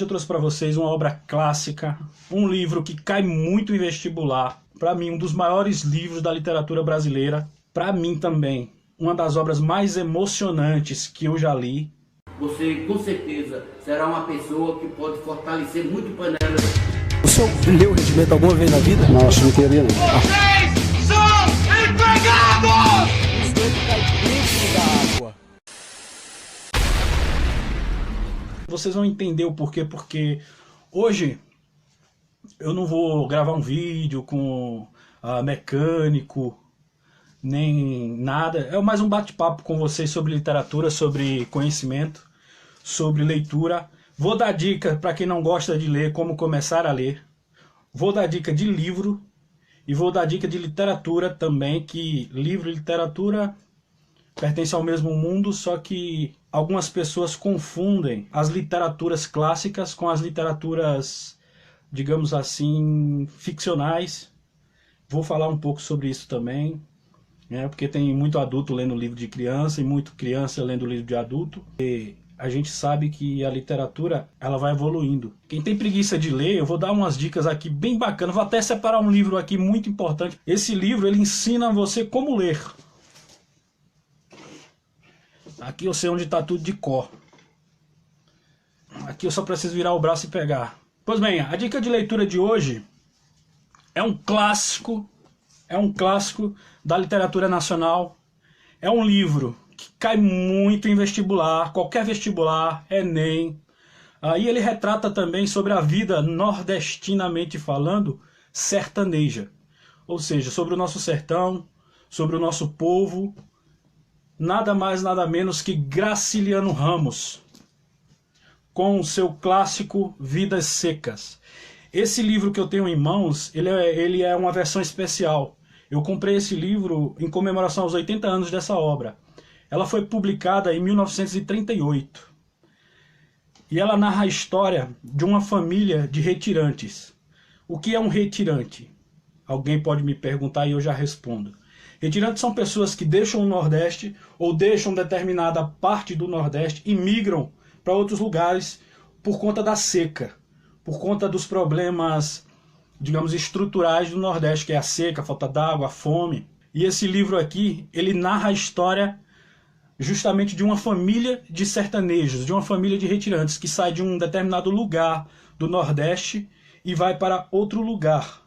Eu trouxe para vocês uma obra clássica, um livro que cai muito em vestibular, para mim um dos maiores livros da literatura brasileira, para mim também uma das obras mais emocionantes que eu já li. Você com certeza será uma pessoa que pode fortalecer muito panelas. O senhor leu o regimento alguma vez na vida? Não, acho que não queria não. Vocês são empregados! Os dois caem dentro da água. Vocês vão entender o porquê, porque hoje eu não vou gravar um vídeo com mecânico, nem nada. É mais um bate-papo com vocês sobre literatura, sobre conhecimento, sobre leitura. Vou dar dica para quem não gosta de ler, como começar a ler. Vou dar dica de livro e vou dar dica de literatura também, que livro e literatura pertencem ao mesmo mundo, só que algumas pessoas confundem as literaturas clássicas com as literaturas, digamos assim, ficcionais. Vou falar um pouco sobre isso também, né? Porque tem muito adulto lendo livro de criança e muito criança lendo livro de adulto. E a gente sabe que a literatura ela vai evoluindo. Quem tem preguiça de ler, eu vou dar umas dicas aqui bem bacanas. Vou até separar um livro aqui muito importante. Esse livro ele ensina você como ler. Aqui eu sei onde está tudo de cor. Aqui eu só preciso virar o braço e pegar. Pois bem, a dica de leitura de hoje é um clássico da literatura nacional. É um livro que cai muito em vestibular, qualquer vestibular, Enem. E ele retrata também sobre a vida, nordestinamente falando, sertaneja. Ou seja, sobre o nosso sertão, sobre o nosso povo. Nada mais, nada menos que Graciliano Ramos, com o seu clássico Vidas Secas. Esse livro que eu tenho em mãos, ele é uma versão especial. Eu comprei esse livro em comemoração aos 80 anos dessa obra. Ela foi publicada em 1938. E ela narra a história de uma família de retirantes. O que é um retirante? Alguém pode me perguntar e eu já respondo. Retirantes são pessoas que deixam o Nordeste ou deixam determinada parte do Nordeste e migram para outros lugares por conta da seca, por conta dos problemas, digamos, estruturais do Nordeste, que é a seca, a falta d'água, a fome. E esse livro aqui, ele narra a história justamente de uma família de sertanejos, de uma família de retirantes que sai de um determinado lugar do Nordeste e vai para outro lugar.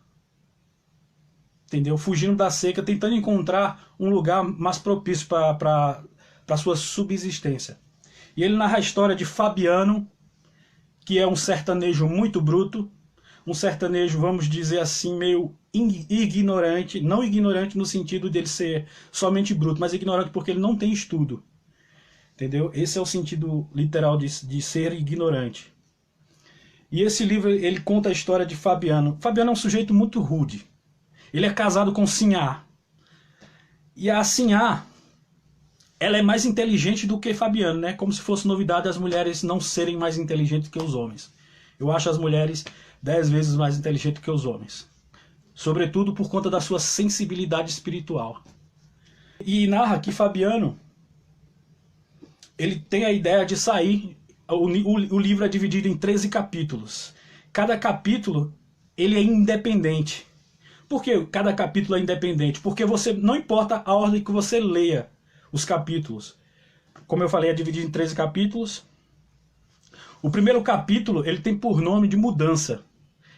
Entendeu? Fugindo da seca, tentando encontrar um lugar mais propício para a sua subsistência. E ele narra a história de Fabiano, que é um sertanejo muito bruto, um sertanejo, vamos dizer assim, meio ignorante, não ignorante no sentido dele ser somente bruto, mas ignorante porque ele não tem estudo. Entendeu? Esse é o sentido literal de ser ignorante. E esse livro, ele conta a história de Fabiano. Fabiano é um sujeito muito rude. Ele é casado com Sinhá. E a Sinhá, ela é mais inteligente do que Fabiano, né? Como se fosse novidade as mulheres não serem mais inteligentes que os homens. Eu acho as mulheres 10 vezes mais inteligentes que os homens. Sobretudo por conta da sua sensibilidade espiritual. E narra que Fabiano, ele tem a ideia de sair. O livro é dividido em 13 capítulos. Cada capítulo, ele é independente. Por que cada capítulo é independente? Porque você não importa a ordem que você leia os capítulos. Como eu falei, é dividido em 13 capítulos. O primeiro capítulo ele tem por nome de mudança,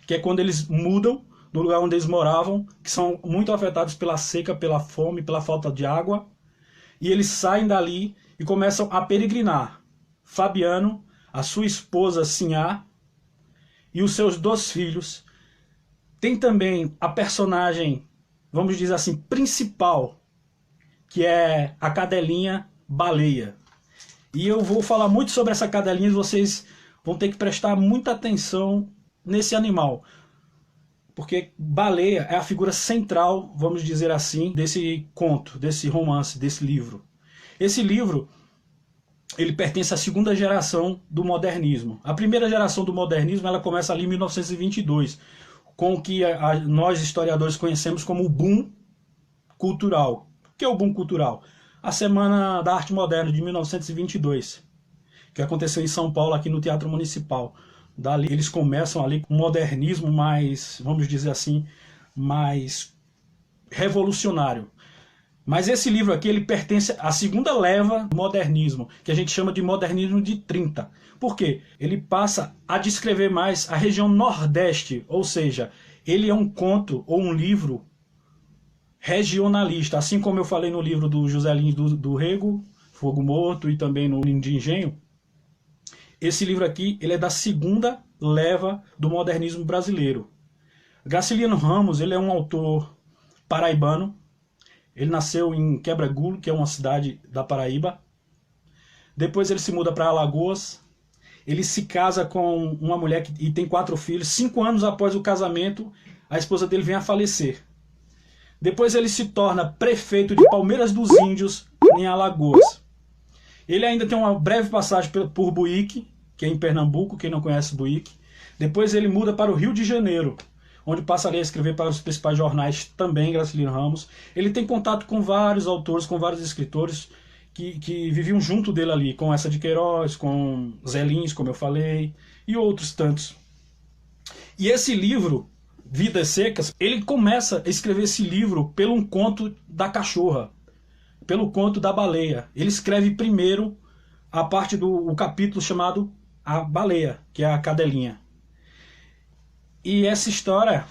que é quando eles mudam do lugar onde eles moravam, que são muito afetados pela seca, pela fome, pela falta de água, e eles saem dali e começam a peregrinar. Fabiano, a sua esposa Sinhá e os seus 2 filhos. Tem também a personagem, vamos dizer assim, principal, que é a cadelinha Baleia. E eu vou falar muito sobre essa cadelinha e vocês vão ter que prestar muita atenção nesse animal. Porque Baleia é a figura central, vamos dizer assim, desse conto, desse romance, desse livro. Esse livro, ele pertence à segunda geração do modernismo. A primeira geração do modernismo ela começa ali em 1922, com o que nós historiadores conhecemos como o boom cultural. O que é o boom cultural? A Semana da Arte Moderna de 1922, que aconteceu em São Paulo, aqui no Teatro Municipal. Dali eles começam ali com um modernismo mais, vamos dizer assim, mais revolucionário. Mas esse livro aqui, ele pertence à segunda leva do modernismo, que a gente chama de modernismo de 30. Por quê? Ele passa a descrever mais a região nordeste, ou seja, ele é um conto ou um livro regionalista, assim como eu falei no livro do José Lins do Rego, Fogo Morto, e também no Ninho de Engenho. Esse livro aqui, ele é da segunda leva do modernismo brasileiro. Graciliano Ramos, ele é um autor paraibano. Ele nasceu em Quebra-Gulo, que é uma cidade da Paraíba. Depois ele se muda para Alagoas. Ele se casa com uma mulher e tem 4 filhos. 5 anos após o casamento, a esposa dele vem a falecer. Depois ele se torna prefeito de Palmeiras dos Índios, em Alagoas. Ele ainda tem uma breve passagem por Buíque, que é em Pernambuco, quem não conhece Buíque. Depois ele muda para o Rio de Janeiro, onde passaria a escrever para os principais jornais também, Graciliano Ramos. Ele tem contato com vários autores, com vários escritores que viviam junto dele ali, com Eça de Queiroz, com Zé Lins, como eu falei, e outros tantos. E esse livro, Vidas Secas, ele começa a escrever esse livro pelo um conto da cachorra, pelo conto da baleia. Ele escreve primeiro a parte do capítulo chamado A Baleia, que é a cadelinha. E essa história,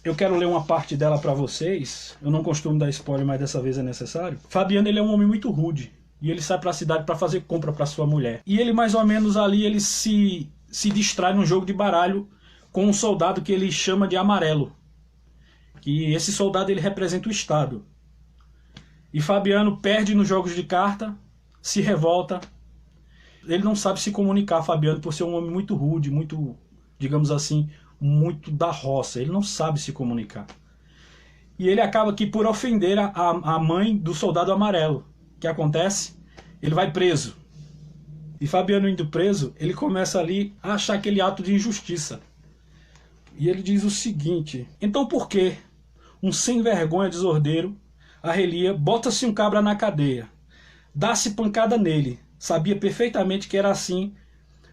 eu quero ler uma parte dela para vocês. Eu não costumo dar spoiler, mas dessa vez é necessário. Fabiano, ele é um homem muito rude. E ele sai para a cidade para fazer compra para sua mulher. E ele mais ou menos ali, ele se distrai num jogo de baralho com um soldado que ele chama de Amarelo. Que esse soldado, ele representa o Estado. E Fabiano perde nos jogos de carta, se revolta. Ele não sabe se comunicar, Fabiano, por ser um homem muito rude, muito, digamos assim, muito da roça. Ele não sabe se comunicar. E ele acaba aqui por ofender a mãe do soldado amarelo. O que acontece? Ele vai preso. E Fabiano indo preso, ele começa ali a achar aquele ato de injustiça. E ele diz o seguinte: então por que um sem vergonha desordeiro arrelia, bota-se um cabra na cadeia, dá-se pancada nele, sabia perfeitamente que era assim,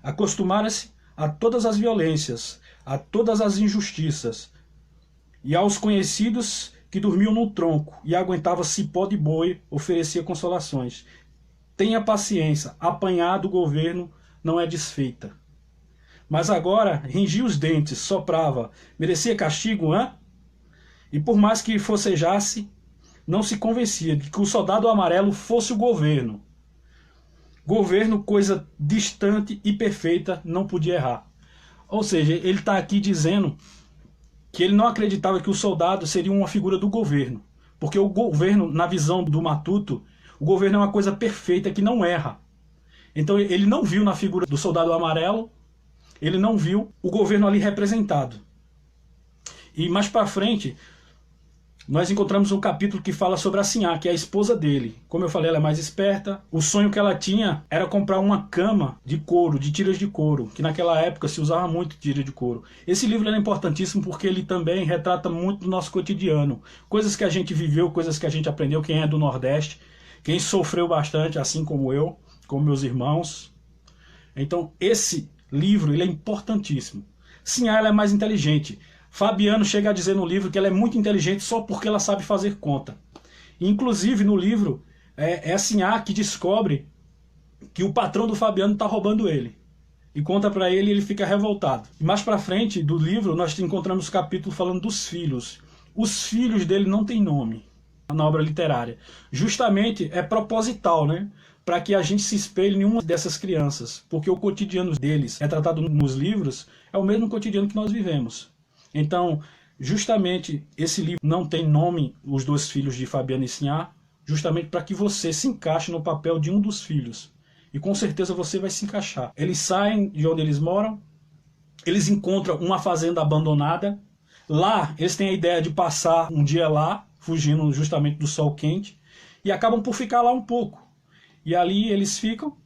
acostumara-se a todas as violências, a todas as injustiças, e aos conhecidos que dormiam no tronco e aguentava cipó de boi, oferecia consolações. Tenha paciência, apanhar do governo não é desfeita. Mas agora rangia os dentes, soprava, merecia castigo, hã? E por mais que forcejasse, não se convencia de que o soldado amarelo fosse o governo. Governo, coisa distante e perfeita, não podia errar. Ou seja, ele está aqui dizendo que ele não acreditava que o soldado seria uma figura do governo. Porque o governo, na visão do Matuto, o governo é uma coisa perfeita que não erra. Então ele não viu na figura do soldado amarelo, ele não viu o governo ali representado. E mais para frente, nós encontramos um capítulo que fala sobre a Sinhá, que é a esposa dele. Como eu falei, ela é mais esperta. O sonho que ela tinha era comprar uma cama de couro, de tiras de couro, que naquela época se usava muito tira de couro. Esse livro é importantíssimo porque ele também retrata muito do nosso cotidiano. Coisas que a gente viveu, coisas que a gente aprendeu, quem é do Nordeste, quem sofreu bastante, assim como eu, como meus irmãos. Então, esse livro ele é importantíssimo. Sinhá, ela é mais inteligente. Fabiano chega a dizer no livro que ela é muito inteligente só porque ela sabe fazer conta. Inclusive, no livro, é a Sinhá que descobre que o patrão do Fabiano está roubando ele. E conta para ele e ele fica revoltado. E mais para frente do livro, nós encontramos o capítulo falando dos filhos. Os filhos dele não têm nome na obra literária. Justamente é proposital, né? Para que a gente se espelhe em uma dessas crianças. Porque o cotidiano deles é tratado nos livros, é o mesmo cotidiano que nós vivemos. Então, justamente esse livro não tem nome, Os Dois Filhos de Fabiano e Sinhá, justamente para que você se encaixe no papel de um dos filhos. E com certeza você vai se encaixar. Eles saem de onde eles moram, eles encontram uma fazenda abandonada. Lá, eles têm a ideia de passar um dia lá, fugindo justamente do sol quente, e acabam por ficar lá um pouco. E ali eles ficam,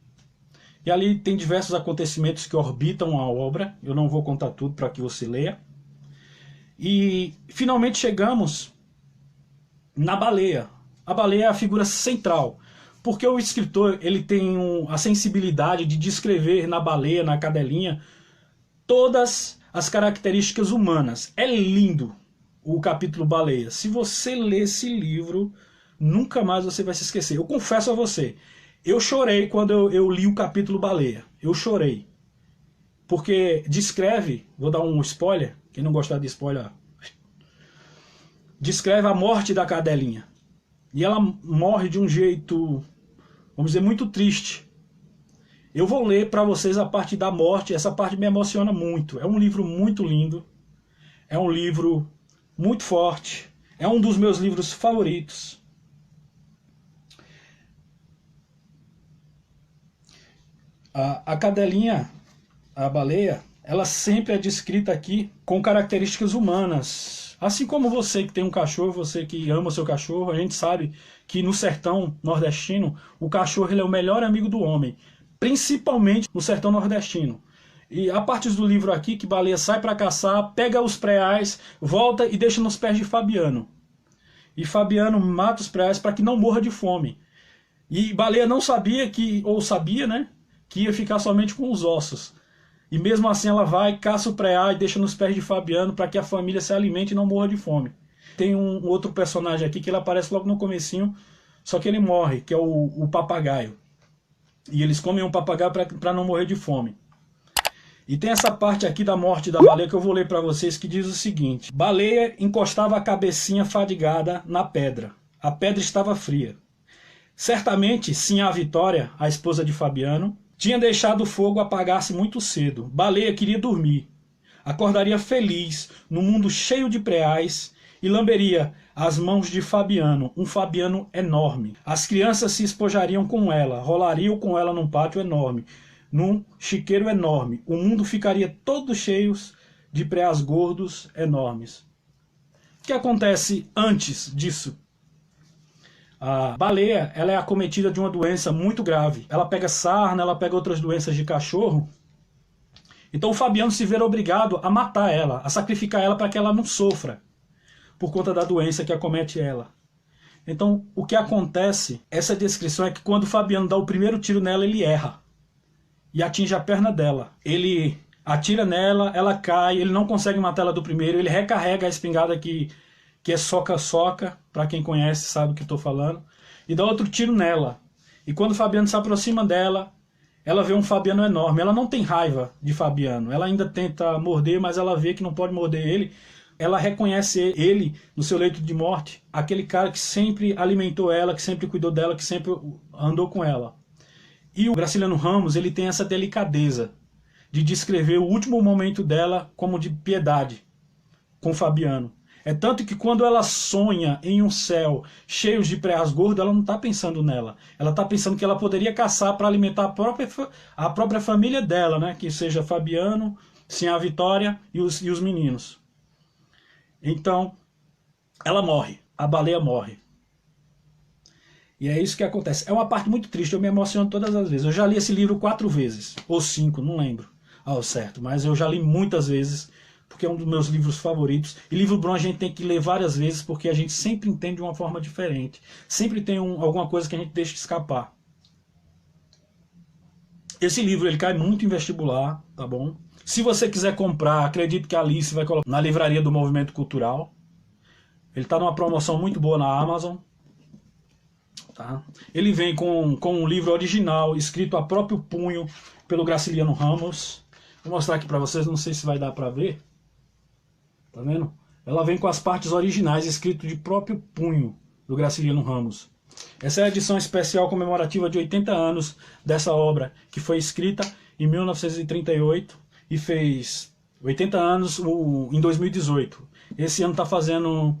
e ali tem diversos acontecimentos que orbitam a obra. Eu não vou contar tudo para que você leia. E finalmente chegamos na baleia. A baleia é a figura central, Porque o escritor ele tem a sensibilidade de descrever na baleia, na cadelinha, todas as características humanas. É lindo o capítulo Baleia. Se você ler esse livro, nunca mais você vai se esquecer. Eu confesso a você, eu chorei quando eu li o capítulo Baleia. Eu chorei. Porque descreve, vou dar um spoiler, quem não gostar de spoiler, descreve a morte da cadelinha. E ela morre de um jeito, vamos dizer, muito triste. Eu vou ler para vocês a parte da morte, essa parte me emociona muito. É um livro muito lindo, é um livro muito forte, é um dos meus livros favoritos. A cadelinha, a baleia, ela sempre é descrita aqui com características humanas. Assim como você que tem um cachorro, você que ama o seu cachorro, a gente sabe que no sertão nordestino, o cachorro ele é o melhor amigo do homem, principalmente no sertão nordestino. E há partes do livro aqui que Baleia sai para caçar, pega os preais, volta e deixa nos pés de Fabiano. E Fabiano mata os preais para que não morra de fome. E Baleia não sabia que, ou sabia, né, que ia ficar somente com os ossos. E mesmo assim ela vai, caça o preá e deixa nos pés de Fabiano para que a família se alimente e não morra de fome. Tem um outro personagem aqui que ele aparece logo no comecinho, só que ele morre, que é o papagaio. E eles comem um papagaio para não morrer de fome. E tem essa parte aqui da morte da baleia que eu vou ler para vocês, que diz o seguinte: Baleia encostava a cabecinha fadigada na pedra. A pedra estava fria. Certamente, Sinhá Vitória, a esposa de Fabiano, tinha deixado o fogo apagar-se muito cedo. Baleia queria dormir. Acordaria feliz no mundo cheio de preais e lamberia as mãos de Fabiano, um Fabiano enorme. As crianças se espojariam com ela, rolariam com ela num pátio enorme, num chiqueiro enorme. O mundo ficaria todo cheio de preás gordos enormes. O que acontece antes disso? A baleia ela é acometida de uma doença muito grave. Ela pega sarna, ela pega outras doenças de cachorro. Então o Fabiano se vê obrigado a matar ela, a sacrificar ela para que ela não sofra por conta da doença que acomete ela. Então o que acontece, essa descrição é que quando o Fabiano dá o primeiro tiro nela, ele erra e atinge a perna dela. Ele atira nela, ela cai, ele não consegue matar ela do primeiro, ele recarrega a espingarda que é soca-soca, para quem conhece sabe o que estou falando, e dá outro tiro nela. E quando o Fabiano se aproxima dela, ela vê um Fabiano enorme. Ela não tem raiva de Fabiano, ela ainda tenta morder, mas ela vê que não pode morder ele. Ela reconhece ele no seu leito de morte, aquele cara que sempre alimentou ela, que sempre cuidou dela, que sempre andou com ela. E o Graciliano Ramos, ele tem essa delicadeza de descrever o último momento dela como de piedade com Fabiano. É tanto que quando ela sonha em um céu cheio de preás gordos, ela não está pensando nela. Ela está pensando que ela poderia caçar para alimentar a própria família dela, né? Que seja Fabiano, Sinhá Vitória e os meninos. Então, ela morre. A baleia morre. E é isso que acontece. É uma parte muito triste, eu me emociono todas as vezes. Eu já li esse livro 4 vezes, ou 5, não lembro ao certo. Mas eu já li muitas vezes, porque é um dos meus livros favoritos. E livro bom a gente tem que ler várias vezes, porque a gente sempre entende de uma forma diferente. Sempre tem alguma coisa que a gente deixa escapar. Esse livro ele cai muito em vestibular, tá bom? Se você quiser comprar, acredito que a Alice vai colocar na livraria do Movimento Cultural. Ele está numa promoção muito boa na Amazon. Tá? Ele vem com um livro original, escrito a próprio punho pelo Graciliano Ramos. Vou mostrar aqui para vocês, não sei se vai dar para ver. Tá vendo? Ela vem com as partes originais, escrito de próprio punho do Graciliano Ramos. Essa é a edição especial comemorativa de 80 anos dessa obra, que foi escrita em 1938 e fez 80 anos em 2018. Esse ano está fazendo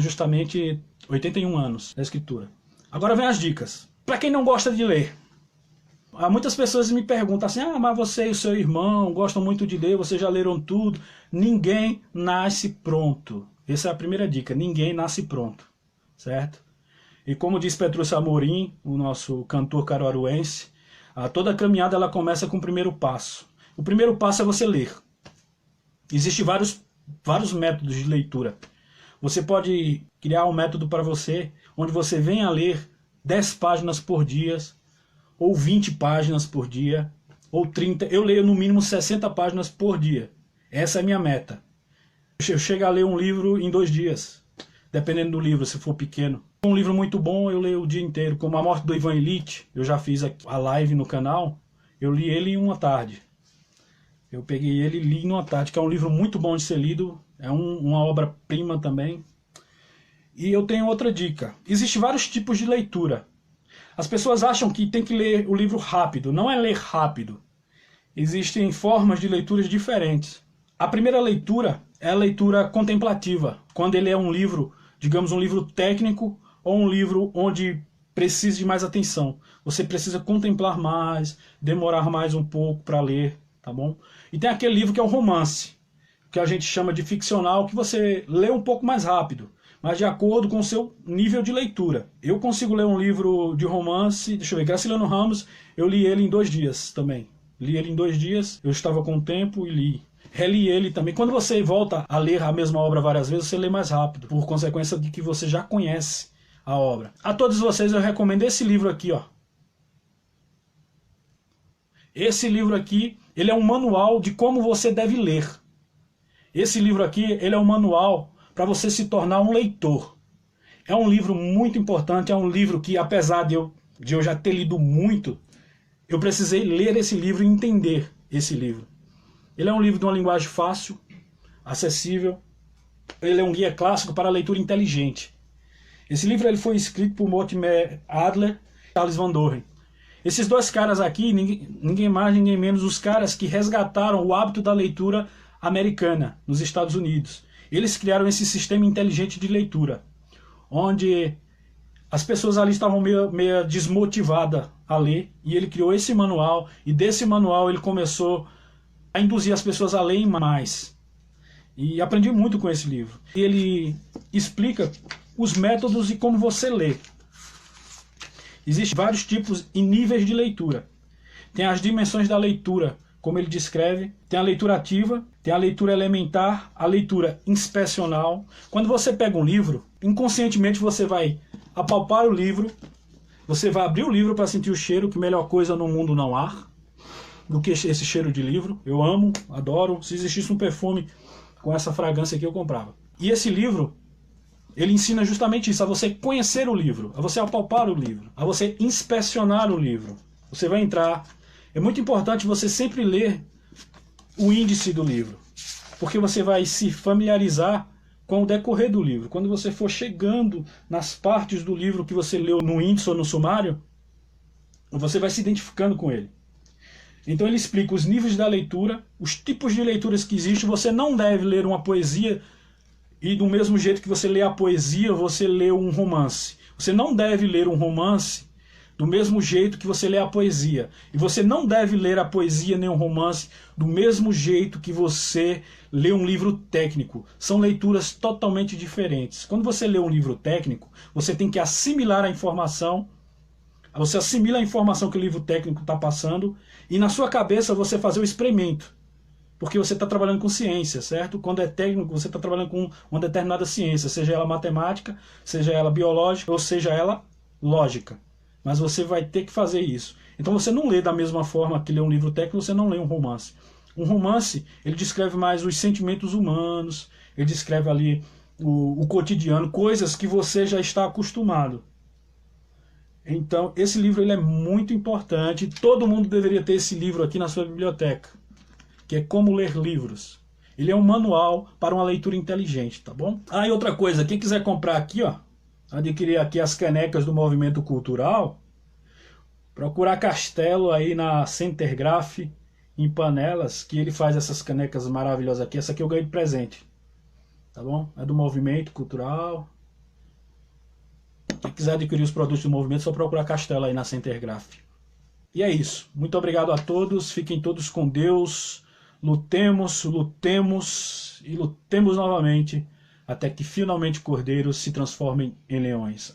justamente 81 anos da escritura. Agora vem as dicas. Para quem não gosta de ler, muitas pessoas me perguntam assim: mas você e o seu irmão gostam muito de ler, vocês já leram tudo? Ninguém nasce pronto. Essa é a primeira dica, ninguém nasce pronto, certo? E como diz Petrúcio Amorim, o nosso cantor caruaruense, toda caminhada ela começa com o primeiro passo. O primeiro passo é você ler. Existem vários métodos de leitura. Você pode criar um método para você, onde você venha ler 10 páginas por dia, ou 20 páginas por dia, ou 30. Eu leio no mínimo 60 páginas por dia. Essa é a minha meta. Eu chego a ler um livro em 2 dias, dependendo do livro, se for pequeno. Um livro muito bom eu leio o dia inteiro, como A Morte do Ivan Ilitch. Eu já fiz a live no canal, eu li ele em uma tarde. Eu peguei ele e li em uma tarde, que é um livro muito bom de ser lido, é uma obra-prima também. E eu tenho outra dica. Existem vários tipos de leitura. As pessoas acham que tem que ler o livro rápido. Não é ler rápido. Existem formas de leituras diferentes. A primeira leitura é a leitura contemplativa, quando ele é um livro, digamos, um livro técnico ou um livro onde precisa de mais atenção. Você precisa contemplar mais, demorar mais um pouco para ler, tá bom? E tem aquele livro que é o romance, que a gente chama de ficcional, que você lê um pouco mais rápido, mas de acordo com o seu nível de leitura. Eu consigo ler um livro de romance, deixa eu ver, Graciliano Ramos, eu li ele em 2 dias também. Li ele em 2 dias, eu estava com tempo e li. Reli ele também. Quando você volta a ler a mesma obra várias vezes, você lê mais rápido, por consequência de que você já conhece a obra. A todos vocês eu recomendo esse livro aqui, ó. Esse livro aqui, ele é um manual de como você deve ler. Esse livro aqui, ele é um manual para você se tornar um leitor. É um livro muito importante, é um livro que, apesar de eu já ter lido muito, eu precisei ler esse livro e entender esse livro. Ele é um livro de uma linguagem fácil, acessível. Ele é um guia clássico para a leitura inteligente. Esse livro ele foi escrito por Mortimer Adler e Charles Van Doren. Esses 2 caras aqui, ninguém mais, ninguém menos, os caras que resgataram o hábito da leitura americana nos Estados Unidos. Eles criaram esse sistema inteligente de leitura, onde as pessoas ali estavam meio desmotivadas a ler, e ele criou esse manual, e desse manual ele começou a induzir as pessoas a lerem mais. E aprendi muito com esse livro. Ele explica os métodos e como você lê. Existem vários tipos e níveis de leitura. Tem as dimensões da leitura, como ele descreve. Tem a leitura ativa, tem a leitura elementar, a leitura inspecional. Quando você pega um livro, inconscientemente você vai apalpar o livro, você vai abrir o livro para sentir o cheiro, que melhor coisa no mundo não há do que esse cheiro de livro. Eu amo, adoro. Se existisse um perfume com essa fragrância aqui, eu comprava. E esse livro, ele ensina justamente isso, a você conhecer o livro, a você apalpar o livro, a você inspecionar o livro. Você vai entrar. É muito importante você sempre ler o índice do livro, porque você vai se familiarizar com o decorrer do livro. Quando você for chegando nas partes do livro que você leu no índice ou no sumário, você vai se identificando com ele. Então ele explica os níveis da leitura, os tipos de leituras que existem. Você não deve ler uma poesia e do mesmo jeito que você lê a poesia, você lê um romance. Você não deve ler um romance do mesmo jeito que você lê a poesia. E você não deve ler a poesia nem um romance do mesmo jeito que você lê um livro técnico. São leituras totalmente diferentes. Quando você lê um livro técnico, você tem que assimilar a informação. Você assimila a informação que o livro técnico está passando e na sua cabeça você fazer o experimento. Porque você está trabalhando com ciência, certo? Quando é técnico, você está trabalhando com uma determinada ciência, seja ela matemática, seja ela biológica ou seja ela lógica. Mas você vai ter que fazer isso. Então você não lê da mesma forma que lê um livro técnico, você não lê um romance. Um romance, ele descreve mais os sentimentos humanos, ele descreve ali o cotidiano, coisas que você já está acostumado. Então, esse livro ele é muito importante. Todo mundo deveria ter esse livro aqui na sua biblioteca, que é Como Ler Livros. Ele é um manual para uma leitura inteligente, tá bom? Ah, e outra coisa, quem quiser comprar aqui, ó, adquirir aqui as canecas do Movimento Cultural, procurar Castelo aí na Centergraph, em Panelas, que ele faz essas canecas maravilhosas aqui. Essa aqui eu ganhei de presente, tá bom? É do Movimento Cultural. Quem quiser adquirir os produtos do movimento, é só procurar Castelo aí na Centergraph. E é isso. Muito obrigado a todos. Fiquem todos com Deus. Lutemos, lutemos e lutemos novamente até que finalmente cordeiros se transformem em leões.